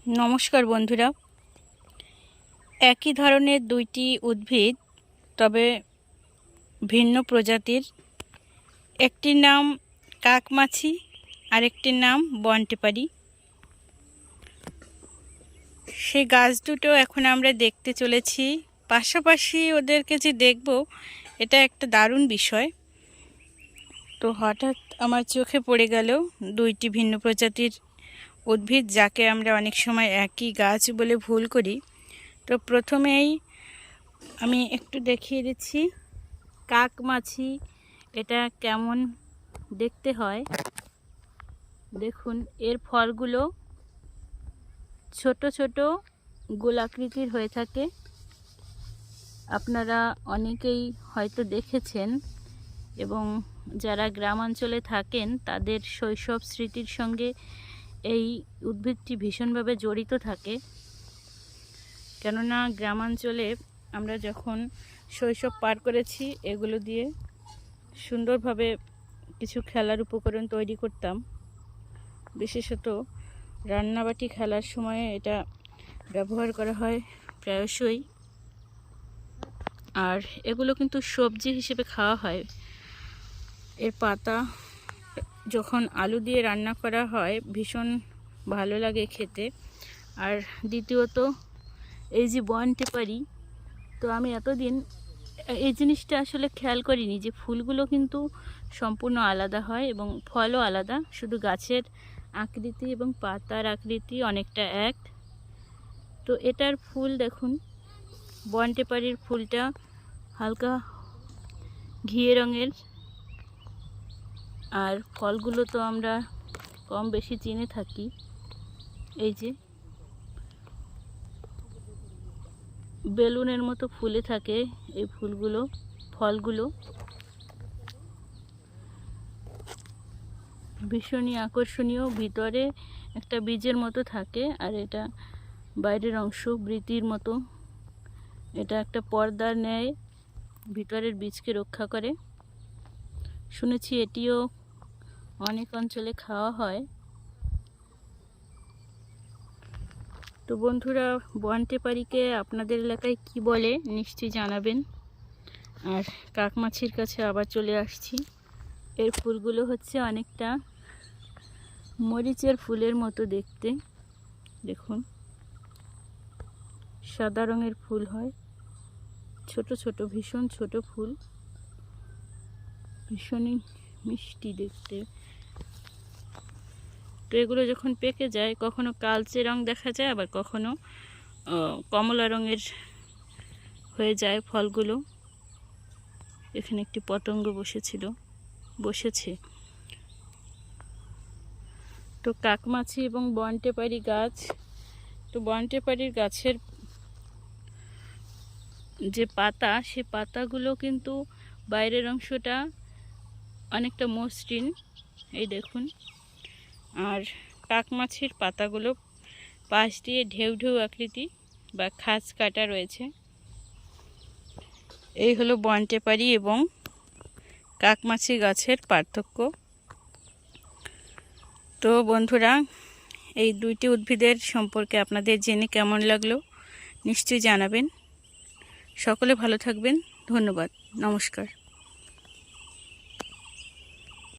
নমস্কার বন্ধুরা, একই ধরনের দুইটি উদ্ভিদ তবে ভিন্ন প্রজাতির। একটির নাম কাকমাছি, আরেকটির নাম বনটেপারি। সেই গাছ দুটো এখন আমরা দেখতে চলেছি, পাশাপাশি ওদেরকে যে দেখব এটা একটা দারুণ বিষয়। তো হঠাৎ আমার চোখে পড়ে গেল দুইটি ভিন্ন প্রজাতির উদ্ভিদ, যাকে আমরা অনেক সময় একই গাছ বলে ভুল করি। তো প্রথমেই আমি একটু দেখিয়ে দিচ্ছি কাকমাছি এটা কেমন দেখতে হয়। দেখুন, এর ফলগুলো ছোট ছোট গোলাকৃতির হয়ে থাকে। আপনারা অনেকেই হয়তো দেখেছেন, এবং যারা গ্রামাঞ্চলে থাকেন তাদের শৈশব স্মৃতির সঙ্গে এই উদ্ভিদটি ভীষণভাবে জড়িত থাকে। কেননা গ্রামাঞ্চলে আমরা যখন শৈশব পার করেছি, এগুলো দিয়ে সুন্দরভাবে কিছু খেলার উপকরণ তৈরি করতাম। বিশেষত রান্নাবাটি খেলার সময়ে এটা ব্যবহার করা হয় প্রায়শই। আর এগুলো কিন্তু সবজি হিসেবে খাওয়া হয়। এর পাতা যখন আলু দিয়ে রান্না করা হয় ভীষণ ভালো লাগে খেতে। আর দ্বিতীয়ত এই যে বনটেপারি, তো আমি এতদিন এই জিনিসটা আসলে খেয়াল করিনি যে ফুলগুলো কিন্তু সম্পূর্ণ আলাদা হয় এবং ফলও আলাদা, শুধু গাছের আকৃতি এবং পাতার আকৃতি অনেকটা এক। তো এটার ফুল দেখুন, বনটেপারির ফুলটা হালকা ঘিয়ে রঙের, আর ফলগুলো তো আমরা কম বেশি চিনে থাকি। এই যে বেলুনের মতো ফুলে থাকে এই ফলগুলো ভীষণই আকর্ষণীয়। ভিতরে একটা বীজের মতো থাকে, আর এটা বাইরের অংশ বৃতির মতো। এটা একটা পর্দার ন্যায় ভিতরের বীজকে রক্ষা করে। শুনেছি এটিও অনেক অঞ্চলে খাওয়া হয়। তো বন্ধুরা, বনটেপারিকে আপনাদের এলাকায় কি বলে নিশ্চয়ই জানাবেন। আর কাকমাছির কাছে আবার চলে আসছি। এর ফুলগুলো হচ্ছে অনেকটা মরিচের ফুলের মতো দেখতে। দেখুন, সাদা রঙের ফুল হয়, ছোট ছোট, ভীষণ ছোট ফুল, ভীষণই মিষ্টি দেখতে। তো এগুলো যখন পেকে যায়, কখনো কালচে রং দেখা যায়, আবার কখনো কমলা রঙের হয়ে যায় ফলগুলো। এখানে একটি পতঙ্গ বসেছে। তো কাকমাছি এবং বনটেপারি গাছ, তো বনটেপারির গাছের যে পাতা, সে পাতাগুলো কিন্তু বাইরের অংশটা অনেকটা মসৃণ, এই দেখুন। আর কাকমাছির পাতাগুলো পাশ দিয়ে ঢেউ ঢেউ আকৃতি বা খাঁজ কাটা রয়েছে। এই হলো বনটেপারি এবং কাকমাছি গাছের পার্থক্য। তো বন্ধুরা, এই দুইটি উদ্ভিদের সম্পর্কে আপনাদের জেনে কেমন লাগলো নিশ্চয়ই জানাবেন। সকলে ভালো থাকবেন। ধন্যবাদ। নমস্কার।